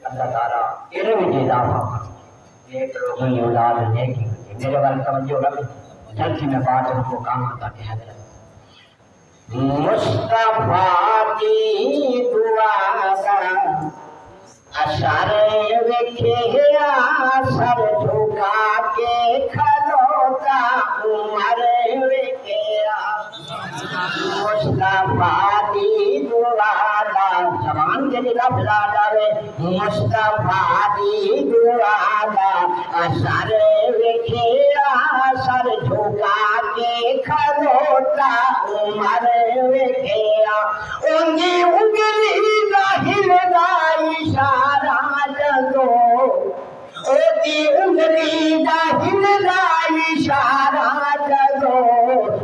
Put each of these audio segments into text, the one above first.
اللہ تعالیٰ علم کی اضافہ ایک روزی اولاد نیکی میرے بارے توجہ رکھ جلدی میں بات ان کو کام آتا کہ حضرت مصطفیٰ کی دعا کا اثر ویکھے سر جھکا کے کھلوتا عمر ویکھے مصطفیٰ کی دعا کا زبان کے لفظ آ جاوے مصطفیٰ کی دعا کا اثر ویکھے سر جھکا کے کھلوتا عمر ویکھے انگی انگلی ظاہر دا اشارہ جدو اوتی انگلی ظاہر دا اشارہ جدو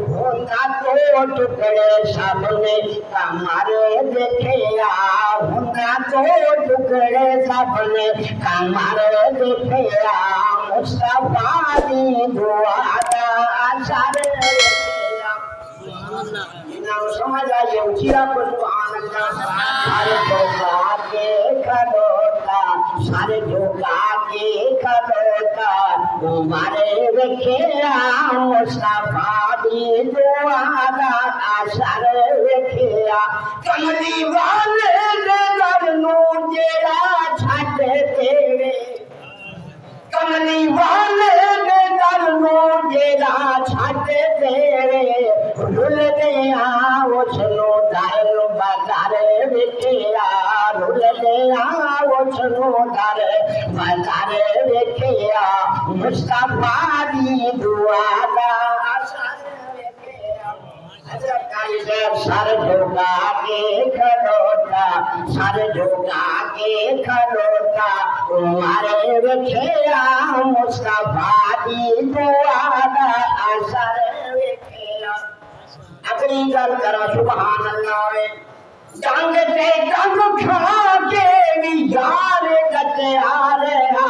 ہوتا تو ٹکڑے سب نے کمر دیکھیا ہوتا تو ٹکڑے سب نے کمر دیکھیا مصطفیٰ دی دعا دا اثر سمجھ آئیے اچھیا کو سبحان اللہ سارے جھوکا کے کھلوتا سارے جھوکا کے کھلوتا تمہارے ویکھیا مصطفیٰ دی دعا دا اثر ویکھیا کملی والے دے در نو جیڑا چھٹ تیرے کملی والے دے در نو جیڑا چھٹ تیرے رول دیا وچھنو در بازار ویکھیا رول دیا وچھنو در بازار ویکھیا مصطفیٰ دی دعا دا اثر ویکھیا حضرت علی سر جھکا کے کھلوتا سر جھکا کے کھلوتا عمر ویکھیا مصطفیٰ دی دعا دا اثر ویکھیا اگلی گل کرا سبحان اللہ جنگ تے جنگ کھا کے بھی یار کتے آ رہا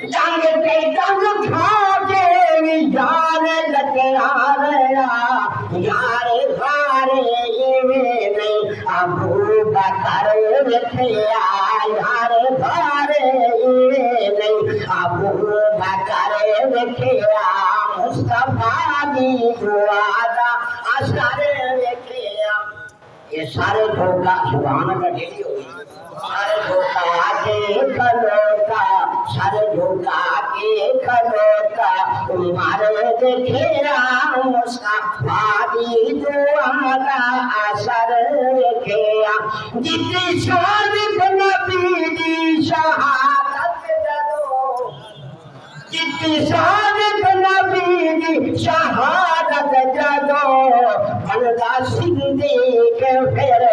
جنگ تے جنگ کھا کے بھی یار کتے آ رہا یار بارے ایویں نہیں ابو بکر ویکھیا یار بارے ایویں نہیں ابو بکر ویکھیا مصطفیٰ دی دعا دا اثر ویکھیا یہ سارے دھوکا سبحان اللہ ڈیلی ہوئی سارے دھوکا کے کھلوتا سارے دھوکا کے کھلوتا عمر ویکھیا مصطفیٰ دی دعا دا اثر ویکھیا جتنی صادق نبی دی شہادت جدو جتنی صادق نبی دی شہادت جدو بندہ صدیق پھر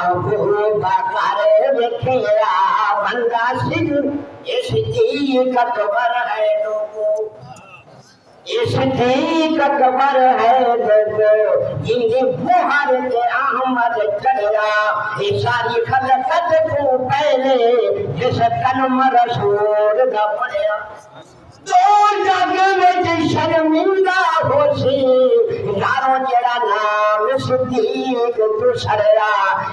ابو بکر ویکھیا بندہ صدیق یہ صدیق اکبر ہے لوگو یہ صدیق اکبر ہے لوگو جن کی مہر کے احمد چڑھا یہ ساری خلقت کو پہلے جس کلم رسول دا پڑھیا دو جگ وچ شرمندہ ہو سی یارو جڑا نام صدیق تو سڑیا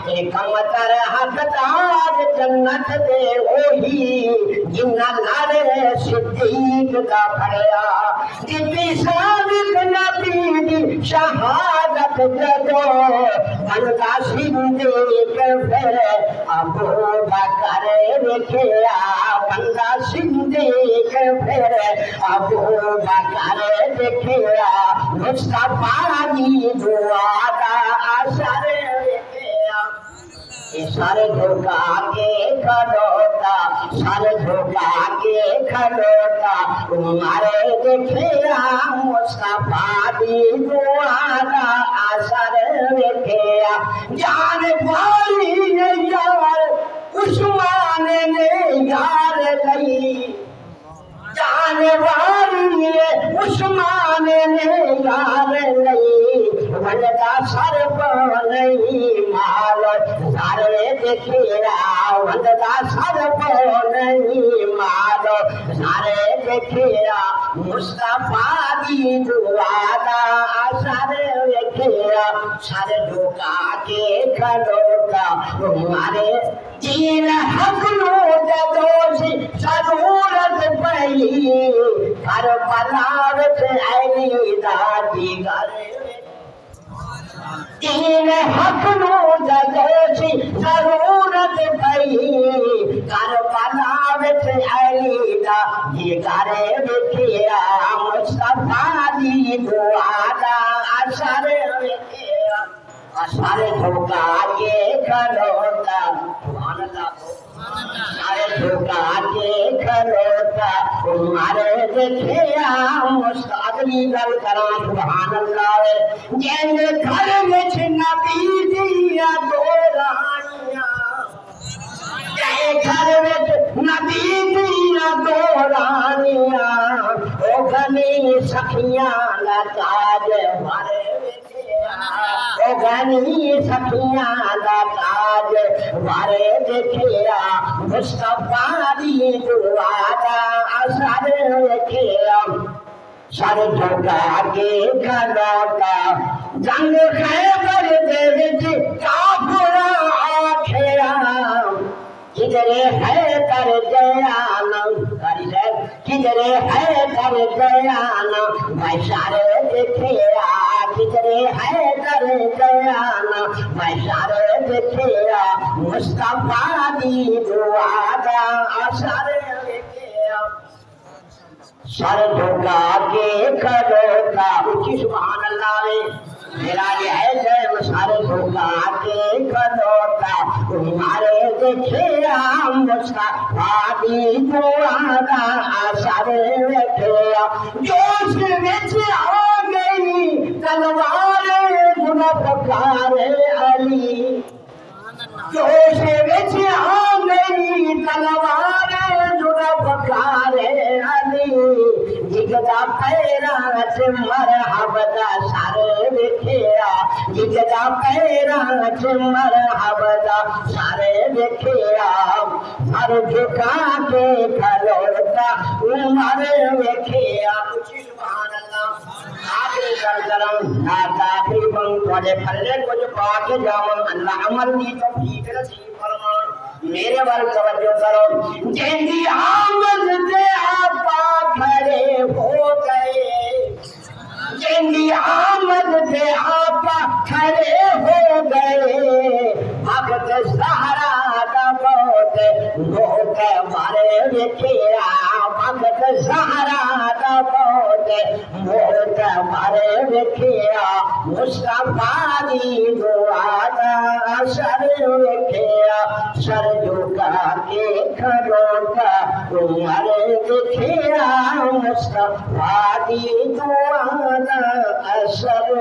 ایک متر حقدار جنت دے وہی جنہ نارے صدیق دا پڑھیا جتنی صادق نبی دی شہادت جدو بندہ صدیق پھر ابو بکر ویکھیا بندہ صدیق پھر ابو بکر ویکھیا مصطفیٰ دی دعا دا اثر ویکھیا یہ سارے دھوکا کے کھلوتا سارے دھوکا کے کھلوتا عمر ویکھیا مصطفیٰ دی دعا دا اثر ویکھیا جان والی یار عثمان نے یار لئی جان والی عثمان نے یار لئی وندا سر نہیں مال سارے دیکھیا وندا سر نہیں مال سارے دیکھیا مصطفیٰ دی دعا دا اثر ویکھیا سر جھکا کے کھلوتا تمہارے دین حق نو دین حق نو جدوسی ضرورت پئی کربلا وچ علی دا جگرے وکھیا مصطفیٰ دی دعا دا اثر وکھیا اثر جھکا کے کھلوتا سبحان اللہ سارے جھکا کے کھلوتا تمہارے دیکھیا مستقبلی گل کراں سبحان اللہ جن گھر وچ نبی دیا دو رانیاں جے گھر وچ نبی دیا دو رانیاں او گھنی سکھیاں دا تاج مارے او گھنی سکھیاں دا تاج مارے دیکھیا مصطفیٰ دی دعا دا اثر وکھیا سر جھکا کے کھلوتا جنگ خیبر دے وچ کافر آکھیا کدھرے ہے کر جیانا کدھرے ہے کر جیانا میں سارے دیکھیا کدھرے ہے کر جیانا میں سارے دیکھیا مصطفیٰ دی دعا دا اثر وکھیا سر جھکا کے کھلوتا اونچی سبحان اللہ میرا یہ ہے جے سر جھکا کے کھلوتا تمہارے دیکھیا مصطفیٰ دی دعا دا اثر وکھیا جوش وچ آ گئی تلوار ذوالفقار علی جوش وچ آ گئی تلوار ذوالفقار علی جگدا پیراں چ مرحب دا سر وکھیا جگدا پیراں چ مرحب دا سر وکھیا سر جھکا کے کھلوتا عمر وکھیا اونچی سبحان اللہ آخری گل کراں آخری بن تھوڑے پھلے کچھ پا کے جاواں اللہ عمل دی توفیق نصیب فرمان میرے وال توجہ کرو جیندی آمد تے آپا کھڑے ہو گئے جیندی آمد تے آپا کھڑے ہو گئے وقت سہارا دا بہت مارے وکھیا وقت سہارا دا بہت مارے وکھیا مصطفیٰ دی دعا دا اثر وکھیا سر جھکا کے کھلوتا تمہارے وکھیا مصطفیٰ دی دعا دا اثر